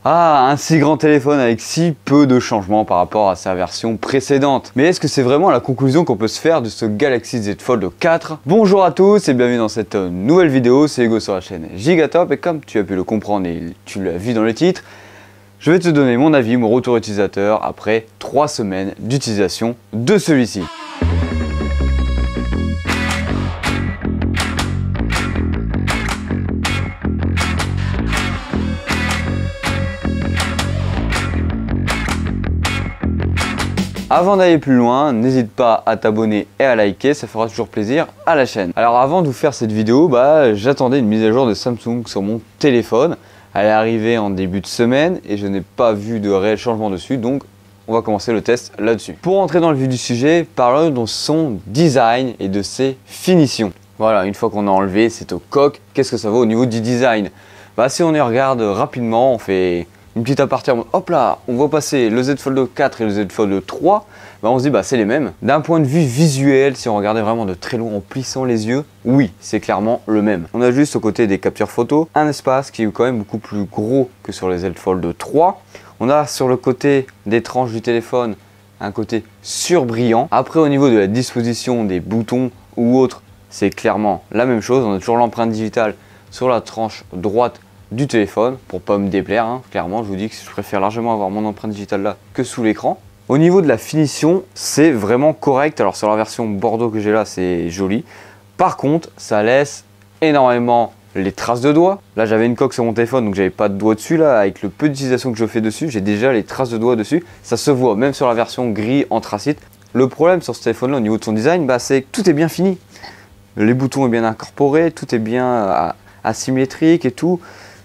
Ah, un si grand téléphone avec si peu de changements par rapport à sa version précédente. Mais est-ce que c'est vraiment la conclusion qu'on peut se faire de ce Galaxy Z Fold 4? Bonjour à tous et bienvenue dans cette nouvelle vidéo, c'est Hugo sur la chaîne Gigatop et comme tu as pu le comprendre et tu l'as vu dans le titre, je vais te donner mon avis, mon retour utilisateur après 3 semaines d'utilisation de celui-ci. Avant d'aller plus loin, n'hésite pas à t'abonner et à liker, ça fera toujours plaisir à la chaîne. Alors avant de vous faire cette vidéo, j'attendais une mise à jour de Samsung sur mon téléphone. Elle est arrivée en début de semaine et je n'ai pas vu de réel changement dessus, donc on va commencer le test là-dessus. Pour entrer dans le vif du sujet, parlons de son design et de ses finitions. Voilà, une fois qu'on a enlevé cette coque, qu'est-ce que ça vaut au niveau du design? Si on y regarde rapidement, on fait une petite aparté, hop là, on voit passer le Z Fold 4 et le Z Fold 3, on se dit c'est les mêmes. D'un point de vue visuel, si on regardait vraiment de très loin en plissant les yeux, oui, c'est clairement le même. On a juste au côté des captures photos, un espace qui est quand même beaucoup plus gros que sur les Z Fold 3. On a sur le côté des tranches du téléphone, un côté surbrillant. Après au niveau de la disposition des boutons ou autres, c'est clairement la même chose. On a toujours l'empreinte digitale sur la tranche droite du téléphone pour pas me déplaire, clairement je vous dis que je préfère largement avoir mon empreinte digitale là que sous l'écran. Au niveau de la finition, c'est vraiment correct. Alors sur la version Bordeaux que j'ai là, c'est joli. Par contre, ça laisse énormément les traces de doigts. Là j'avais une coque sur mon téléphone donc j'avais pas de doigts dessus. Là avec le peu d'utilisation que je fais dessus, j'ai déjà les traces de doigts dessus. Ça se voit même sur la version gris anthracite. Le problème sur ce téléphone là au niveau de son design, c'est que tout est bien fini. Les boutons sont bien incorporés, tout est bien asymétrique et tout.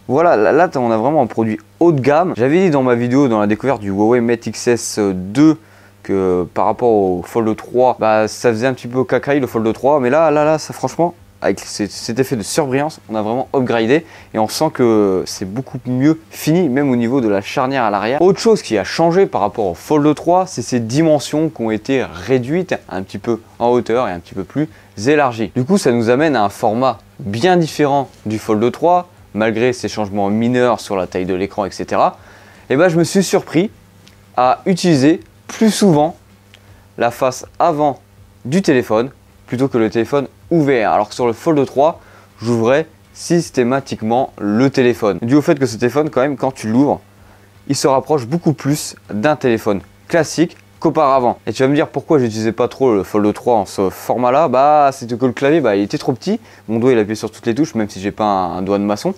Voilà, là on a vraiment un produit haut de gamme. J'avais dit dans ma vidéo, dans la découverte du Huawei Mate XS2, que par rapport au Fold 3, ça faisait un petit peu cacaille le Fold 3. Mais là, ça franchement, avec cet effet de surbrillance, on a vraiment upgradé. Et on sent que c'est beaucoup mieux fini, même au niveau de la charnière à l'arrière. Autre chose qui a changé par rapport au Fold 3, c'est ces dimensions qui ont été réduites un petit peu en hauteur et un petit peu plus élargies. Du coup, ça nous amène à un format bien différent du Fold 3. Malgré ces changements mineurs sur la taille de l'écran, etc. Je me suis surpris à utiliser plus souvent la face avant du téléphone plutôt que le téléphone ouvert. Alors que sur le Fold 3, j'ouvrais systématiquement le téléphone. Dû au fait que ce téléphone, quand même, quand tu l'ouvres, il se rapproche beaucoup plus d'un téléphone classique qu'auparavant. Et tu vas me dire pourquoi j'utilisais pas trop le Fold 3 en ce format là, c'était que le clavier il était trop petit, mon doigt il appuyait sur toutes les touches même si j'ai pas un doigt de maçon,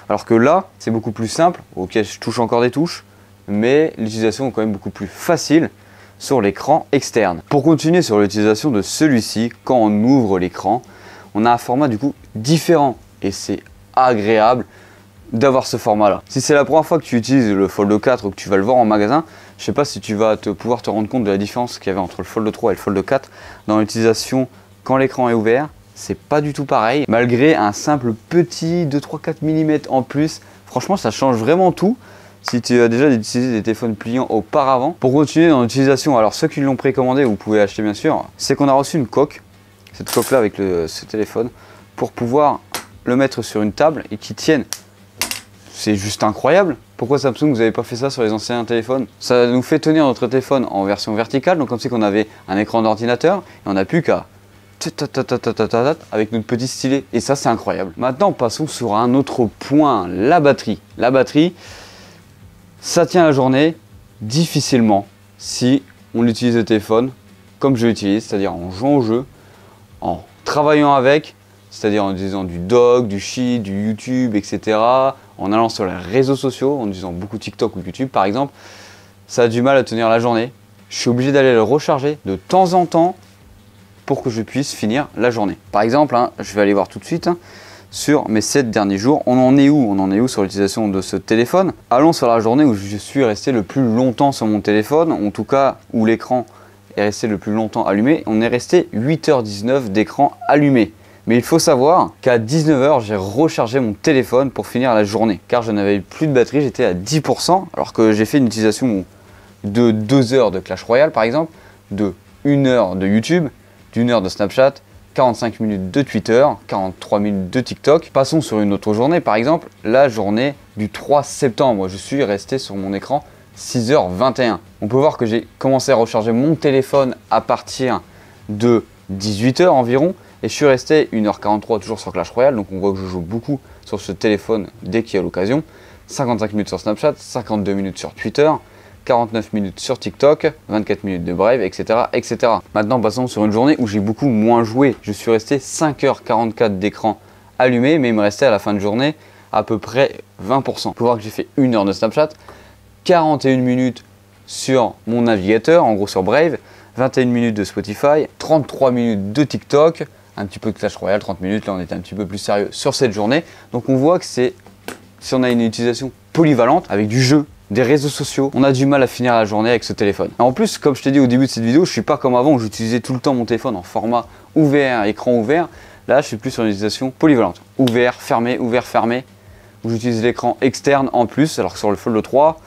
alors que là c'est beaucoup plus simple, ok je touche encore des touches, mais l'utilisation est quand même beaucoup plus facile sur l'écran externe. Pour continuer sur l'utilisation de celui-ci, quand on ouvre l'écran, on a un format du coup différent et c'est agréable d'avoir ce format là. Si c'est la première fois que tu utilises le Fold 4 ou que tu vas le voir en magasin, je sais pas si tu vas pouvoir te rendre compte de la différence qu'il y avait entre le Fold 3 et le Fold 4 dans l'utilisation quand l'écran est ouvert. C'est pas du tout pareil, malgré un simple petit 2-3-4 mm en plus. Franchement ça change vraiment tout si tu as déjà utilisé des téléphones pliants auparavant. Pour continuer dans l'utilisation, alors ceux qui l'ont précommandé, vous pouvez acheter bien sûr, c'est qu'on a reçu une coque, cette coque là avec ce téléphone, pour pouvoir le mettre sur une table et qu'il tienne. C'est juste incroyable. Pourquoi Samsung vous n'avez pas fait ça sur les anciens téléphones? Ça nous fait tenir notre téléphone en version verticale, donc comme si on avait un écran d'ordinateur et on n'a plus qu'à avec notre petit stylet. Et ça c'est incroyable. Maintenant passons sur un autre point, la batterie. La batterie, ça tient la journée difficilement si on utilise le téléphone comme je l'utilise, c'est-à-dire en jouant au jeu, en travaillant avec, c'est-à-dire en utilisant du doc, du sheet, du YouTube, etc. En allant sur les réseaux sociaux, en utilisant beaucoup TikTok ou YouTube par exemple, ça a du mal à tenir la journée. Je suis obligé d'aller le recharger de temps en temps pour que je puisse finir la journée. Par exemple, je vais aller voir tout de suite sur mes 7 derniers jours. On en est où? On en est où sur l'utilisation de ce téléphone? Allons sur la journée où je suis resté le plus longtemps sur mon téléphone, en tout cas où l'écran est resté le plus longtemps allumé. On est resté 8h19 d'écran allumé. Mais il faut savoir qu'à 19h, j'ai rechargé mon téléphone pour finir la journée. Car je n'avais plus de batterie, j'étais à 10%. Alors que j'ai fait une utilisation de 2 heures de Clash Royale par exemple, de 1 heure de YouTube, d'1 heure de Snapchat, 45 minutes de Twitter, 43 minutes de TikTok. Passons sur une autre journée, par exemple, la journée du 3 septembre. Je suis resté sur mon écran 6h21. On peut voir que j'ai commencé à recharger mon téléphone à partir de 18h environ. Et je suis resté 1h43 toujours sur Clash Royale. Donc on voit que je joue beaucoup sur ce téléphone dès qu'il y a l'occasion. 55 minutes sur Snapchat, 52 minutes sur Twitter, 49 minutes sur TikTok, 24 minutes de Brave, etc., etc. Maintenant, passons sur une journée où j'ai beaucoup moins joué. Je suis resté 5h44 d'écran allumé, mais il me restait à la fin de journée à peu près 20%. Vous pouvez voir que j'ai fait 1 heure de Snapchat, 41 minutes sur mon navigateur, en gros sur Brave, 21 minutes de Spotify, 33 minutes de TikTok, un petit peu de Clash Royale, 30 minutes. Là, on était un petit peu plus sérieux sur cette journée. Donc, on voit que si on a une utilisation polyvalente avec du jeu, des réseaux sociaux, on a du mal à finir la journée avec ce téléphone. En plus, comme je t'ai dit au début de cette vidéo, je suis pas comme avant où j'utilisais tout le temps mon téléphone en format ouvert, écran ouvert. Là, je suis plus sur une utilisation polyvalente. Ouvert, fermé, où j'utilise l'écran externe en plus, alors que sur le Fold 3,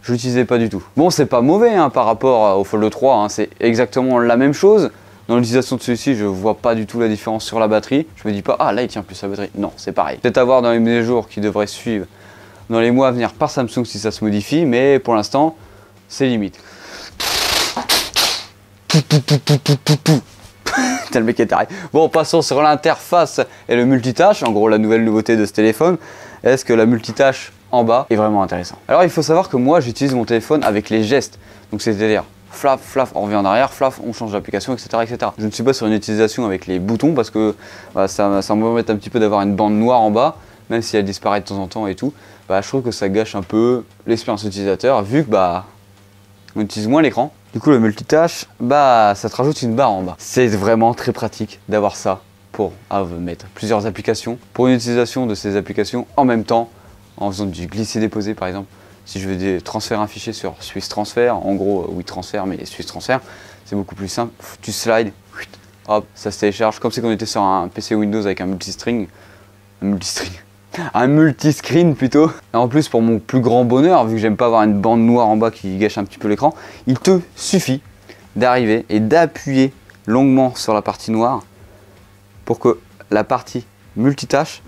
je l'utilisais pas du tout. Bon, c'est pas mauvais hein, par rapport au Fold 3, hein, c'est exactement la même chose. Dans l'utilisation de celui-ci, je vois pas du tout la différence sur la batterie. Je me dis pas, ah là, il tient plus la batterie. Non, c'est pareil. Peut-être à voir dans les mises à jour qui devraient suivre dans les mois à venir par Samsung si ça se modifie, mais pour l'instant, c'est limite. Putain, le mec est taré. Bon, passons sur l'interface et le multitâche. En gros, la nouvelle nouveauté de ce téléphone. Est-ce que la multitâche en bas est vraiment intéressant? Alors, il faut savoir que moi, j'utilise mon téléphone avec les gestes. Donc, c'est-à-dire flap, flap, on revient en arrière, flap, on change d'application, etc., etc. Je ne suis pas sur une utilisation avec les boutons parce que bah, ça me permet un petit peu d'avoir une bande noire en bas, même si elle disparaît de temps en temps et tout. Bah, je trouve que ça gâche un peu l'expérience utilisateur vu que bah, on utilise moins l'écran. Du coup, le multitâche, bah, ça te rajoute une barre en bas. C'est vraiment très pratique d'avoir ça pour mettre plusieurs applications. Pour une utilisation de ces applications en même temps, en faisant du glisser-déposer par exemple. Si je veux transférer un fichier sur Swiss Transfer, en gros, oui, transfert, mais Swiss Transfer, c'est beaucoup plus simple. Tu slides, hop, ça se télécharge. Comme c'est qu'on était sur un PC Windows avec un multiscreen plutôt. Et en plus, pour mon plus grand bonheur, vu que j'aime pas avoir une bande noire en bas qui gâche un petit peu l'écran, il te suffit d'arriver et d'appuyer longuement sur la partie noire pour que la partie multitâche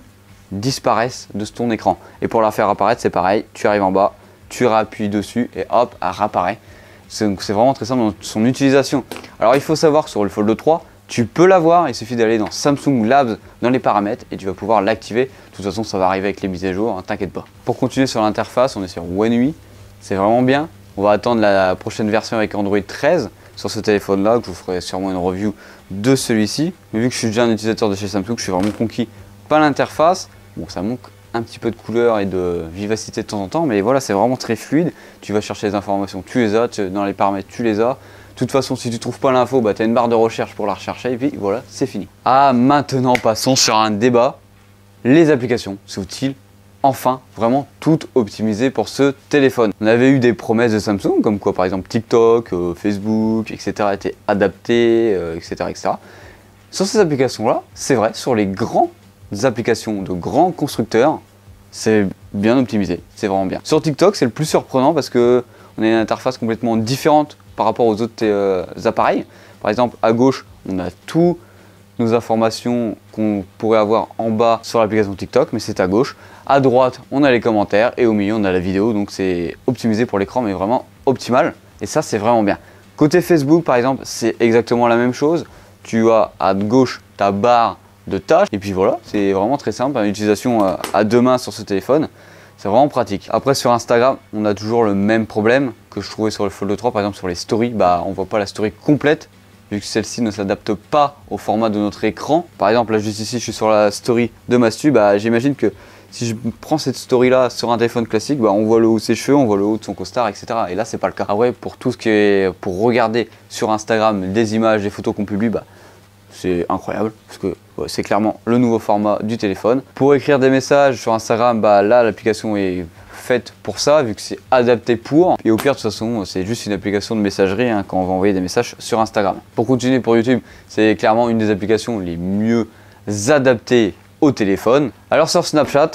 disparaisse de ton écran. Et pour la faire apparaître, c'est pareil, tu arrives en bas, tu réappuies dessus et hop, elle réapparaît. C'est vraiment très simple dans son utilisation. Alors il faut savoir que sur le Fold 3, tu peux l'avoir, il suffit d'aller dans Samsung Labs, dans les paramètres, et tu vas pouvoir l'activer. De toute façon, ça va arriver avec les mises à jour, hein, t'inquiète pas. Pour continuer sur l'interface, on est sur One UI, c'est vraiment bien. On va attendre la prochaine version avec Android 13 sur ce téléphone-là, que je vous ferai sûrement une review de celui-ci. Mais vu que je suis déjà un utilisateur de chez Samsung, je suis vraiment conquis par l'interface. Bon, ça manque un petit peu de couleur et de vivacité de temps en temps, mais voilà, c'est vraiment très fluide. Tu vas chercher les informations, tu les as, dans les paramètres, tu les as. De toute façon, si tu trouves pas l'info, bah, tu as une barre de recherche pour la rechercher et puis voilà, c'est fini. Ah, maintenant, passons sur un débat. Les applications, sont-ils enfin vraiment toutes optimisées pour ce téléphone? On avait eu des promesses de Samsung, comme quoi par exemple TikTok, Facebook, etc. étaient adaptés, etc., etc. Sur ces applications-là, c'est vrai, sur les grandes applications de grands constructeurs, c'est bien optimisé, c'est vraiment bien. Sur TikTok, c'est le plus surprenant parce que on a une interface complètement différente par rapport aux autres appareils. Par exemple, à gauche, on a toutes nos informations qu'on pourrait avoir en bas sur l'application TikTok, mais c'est à gauche. À droite, on a les commentaires et au milieu, on a la vidéo. Donc c'est optimisé pour l'écran, mais vraiment optimal. Et ça, c'est vraiment bien. Côté Facebook, par exemple, c'est exactement la même chose. Tu as à gauche ta barre de tâches. Et puis voilà, c'est vraiment très simple. Une utilisation à deux mains sur ce téléphone. C'est vraiment pratique. Après sur Instagram, on a toujours le même problème que je trouvais sur le Fold 3. Par exemple sur les stories, bah, on voit pas la story complète vu que celle-ci ne s'adapte pas au format de notre écran. Par exemple là juste ici je suis sur la story de Mastu, bah, j'imagine que si je prends cette story là sur un téléphone classique, bah, on voit le haut de ses cheveux, on voit le haut de son costard, etc. Et là c'est pas le cas. Ah ouais, pour tout ce qui est pour regarder sur Instagram des images, des photos qu'on publie, bah, c'est incroyable parce que ouais, c'est clairement le nouveau format du téléphone. Pour écrire des messages sur Instagram, bah, là l'application est faite pour ça vu que c'est adapté pour. Et au pire de toute façon c'est juste une application de messagerie hein, quand on va envoyer des messages sur Instagram. Pour continuer pour YouTube, c'est clairement une des applications les mieux adaptées au téléphone. Alors sur Snapchat,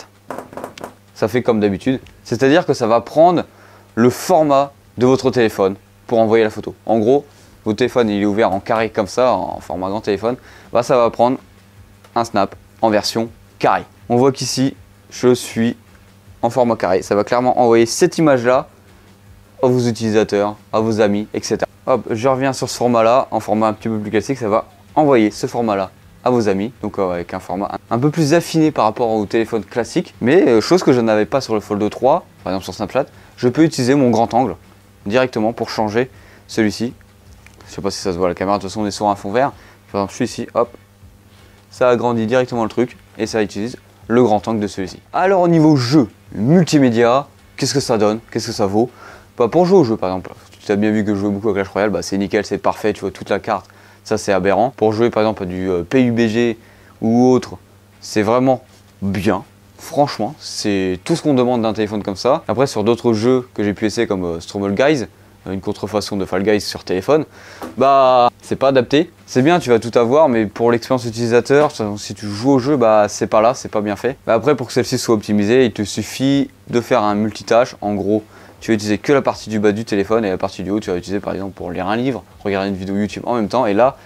ça fait comme d'habitude, c'est-à-dire que ça va prendre le format de votre téléphone pour envoyer la photo. En gros, votre téléphone il est ouvert en carré comme ça, en format grand téléphone, bah ça va prendre un snap en version carré. On voit qu'ici, je suis en format carré. Ça va clairement envoyer cette image-là à vos utilisateurs, à vos amis, etc. Hop, je reviens sur ce format-là, en format un petit peu plus classique, ça va envoyer ce format-là à vos amis, donc avec un format un peu plus affiné par rapport au téléphone classique, mais chose que je n'avais pas sur le Fold 3, par exemple sur Snapchat, je peux utiliser mon grand angle directement pour changer celui-ci. Je sais pas si ça se voit à la caméra, de toute façon on est sur un fond vert. Par exemple je suis ici, hop, ça agrandit directement le truc et ça utilise le grand angle de celui-ci. Alors au niveau jeu, multimédia, qu'est-ce que ça donne? Qu'est-ce que ça vaut? Bah, pour jouer au jeu par exemple, tu as bien vu que je jouais beaucoup à Clash Royale, bah, c'est nickel, c'est parfait, tu vois toute la carte, ça c'est aberrant. Pour jouer par exemple à du PUBG ou autre, c'est vraiment bien. Franchement, c'est tout ce qu'on demande d'un téléphone comme ça. Après sur d'autres jeux que j'ai pu essayer comme Stromal Guys, une contrefaçon de Fall Guys sur téléphone, bah c'est pas adapté. C'est bien, tu vas tout avoir, mais pour l'expérience utilisateur, si tu joues au jeu, bah c'est pas là, c'est pas bien fait. Bah, après pour que celle-ci soit optimisée, il te suffit de faire un multitâche. En gros, tu vas utiliser que la partie du bas du téléphone et la partie du haut, tu vas utiliser par exemple pour lire un livre, regarder une vidéo YouTube en même temps, et là,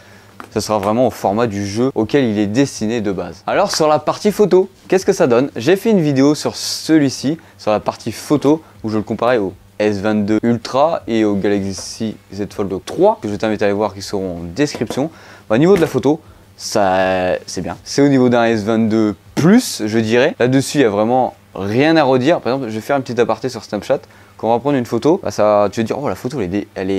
ça sera vraiment au format du jeu auquel il est destiné de base. Alors sur la partie photo, qu'est-ce que ça donne? J'ai fait une vidéo sur celui-ci, sur la partie photo, où je le comparais au S22 Ultra et au Galaxy Z Fold 3, que je t'invite à aller voir qui seront en description. Bah, au niveau de la photo, ça c'est bien. C'est au niveau d'un S22 Plus, je dirais. Là-dessus, il n'y a vraiment rien à redire. Par exemple, je vais faire un petit aparté sur Snapchat. Quand on va prendre une photo, bah, tu vas dire, oh la photo, elle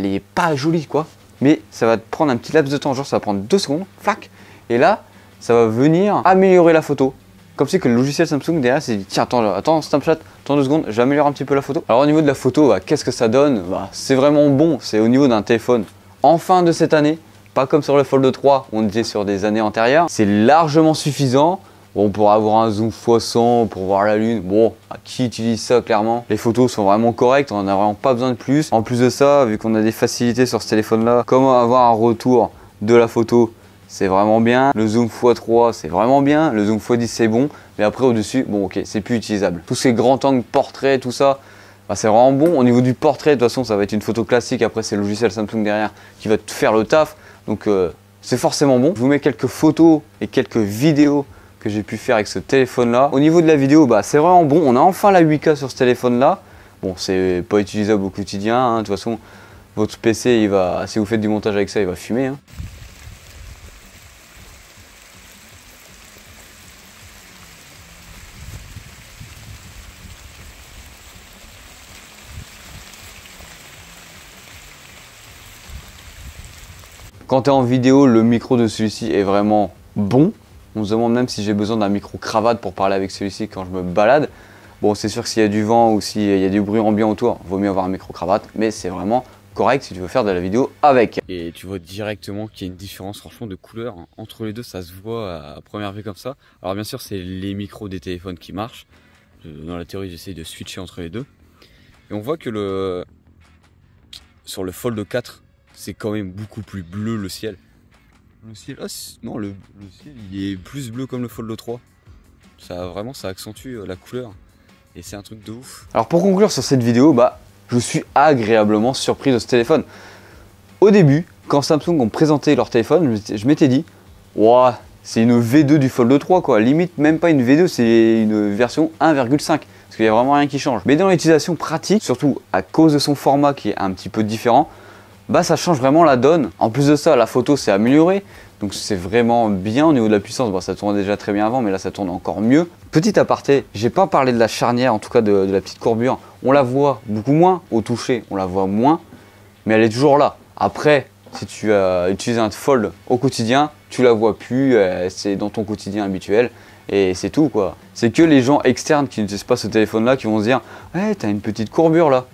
est pas jolie quoi. Mais ça va te prendre un petit laps de temps, genre ça va prendre 2 secondes, flac. Et là, ça va venir améliorer la photo. Comme si que le logiciel Samsung derrière s'est dit tiens attends Snapchat, attends 2 secondes, j'améliore un petit peu la photo. Alors au niveau de la photo, bah, qu'est-ce que ça donne? Bah, c'est vraiment bon, c'est au niveau d'un téléphone en fin de cette année, pas comme sur le Fold 3 où on était sur des années antérieures. C'est largement suffisant. Bon, pour avoir un zoom x100, pour voir la lune, bon, qui utilise ça clairement? Les photos sont vraiment correctes, on n'a vraiment pas besoin de plus. En plus de ça, vu qu'on a des facilités sur ce téléphone-là, comment avoir un retour de la photo, c'est vraiment bien. Le zoom x3, c'est vraiment bien. Le zoom x10, c'est bon. Mais après, au-dessus, bon, ok, c'est plus utilisable. Tous ces grands angles, portraits, tout ça, bah, c'est vraiment bon. Au niveau du portrait, de toute façon, ça va être une photo classique. Après, c'est le logiciel Samsung derrière qui va te faire le taf. Donc, c'est forcément bon. Je vous mets quelques photos et quelques vidéos que j'ai pu faire avec ce téléphone là. Au niveau de la vidéo, bah, c'est vraiment bon. On a enfin la 8K sur ce téléphone là. Bon, c'est pas utilisable au quotidien, hein. De toute façon, votre PC, il va, si vous faites du montage avec ça, il va fumer, hein. Quand tu es en vidéo, le micro de celui-ci est vraiment bon. On se demande même si j'ai besoin d'un micro cravate pour parler avec celui-ci quand je me balade. Bon, c'est sûr que s'il y a du vent ou s'il y a du bruit ambiant autour, il vaut mieux avoir un micro cravate, mais c'est vraiment correct si tu veux faire de la vidéo avec. Et tu vois directement qu'il y a une différence franchement de couleur entre les deux, ça se voit à première vue comme ça. Alors bien sûr, c'est les micros des téléphones qui marchent. Dans la théorie, j'essaie de switcher entre les deux. Et on voit que sur le Fold 4, c'est quand même beaucoup plus bleu le ciel. Le ciel, non, le ciel il est plus bleu comme le Fold 3. Ça accentue la couleur et c'est un truc de ouf. Alors pour conclure sur cette vidéo, bah je suis agréablement surpris de ce téléphone. Au début, quand Samsung ont présenté leur téléphone, je m'étais dit, ouah, c'est une V2 du Fold 3 quoi. Limite même pas une V2, c'est une version 1,5 parce qu'il n'y a vraiment rien qui change. Mais dans l'utilisation pratique, surtout à cause de son format qui est un petit peu différent, bah ça change vraiment la donne. En plus de ça, la photo s'est améliorée, donc c'est vraiment bien au niveau de la puissance. Bon, ça tournait déjà très bien avant, mais là ça tourne encore mieux. Petit aparté, j'ai pas parlé de la charnière, en tout cas de la petite courbure. On la voit beaucoup moins au toucher, on la voit moins, mais elle est toujours là. Après, si tu as utilisé un Fold au quotidien, tu la vois plus, c'est dans ton quotidien habituel. Et c'est tout quoi. C'est que les gens externes qui n'utilisent pas ce téléphone là qui vont se dire hey, t'as une petite courbure là.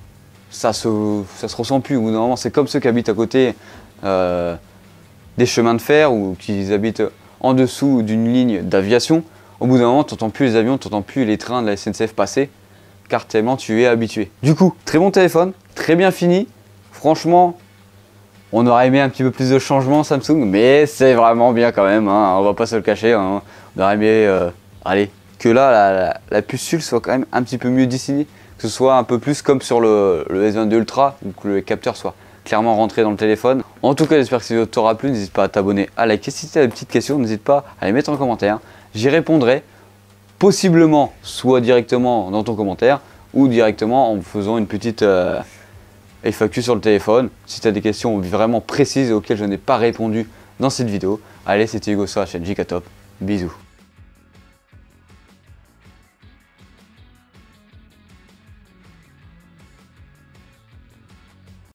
Ça se ressent plus. Au bout d'un moment, c'est comme ceux qui habitent à côté des chemins de fer ou qui habitent en dessous d'une ligne d'aviation. Au bout d'un moment, tu n'entends plus les avions, tu n'entends plus les trains de la SNCF passer, car tellement tu es habitué. Du coup, très bon téléphone, très bien fini. Franchement, on aurait aimé un petit peu plus de changements Samsung, mais c'est vraiment bien quand même, hein, on va pas se le cacher. Hein. On aurait aimé, allez, que là, la pucelle soit quand même un petit peu mieux dessinée. Que ce soit un peu plus comme sur le S22 Ultra, où que le capteur soit clairement rentré dans le téléphone. En tout cas, j'espère que cette vidéo t'aura plu. N'hésite pas à t'abonner, à liker. Si tu as des petites questions, n'hésite pas à les mettre en commentaire. J'y répondrai, possiblement, soit directement dans ton commentaire ou directement en faisant une petite FAQ sur le téléphone. Si tu as des questions vraiment précises auxquelles je n'ai pas répondu dans cette vidéo. Allez, c'était Hugo sur la chaîne JK Top. Bisous.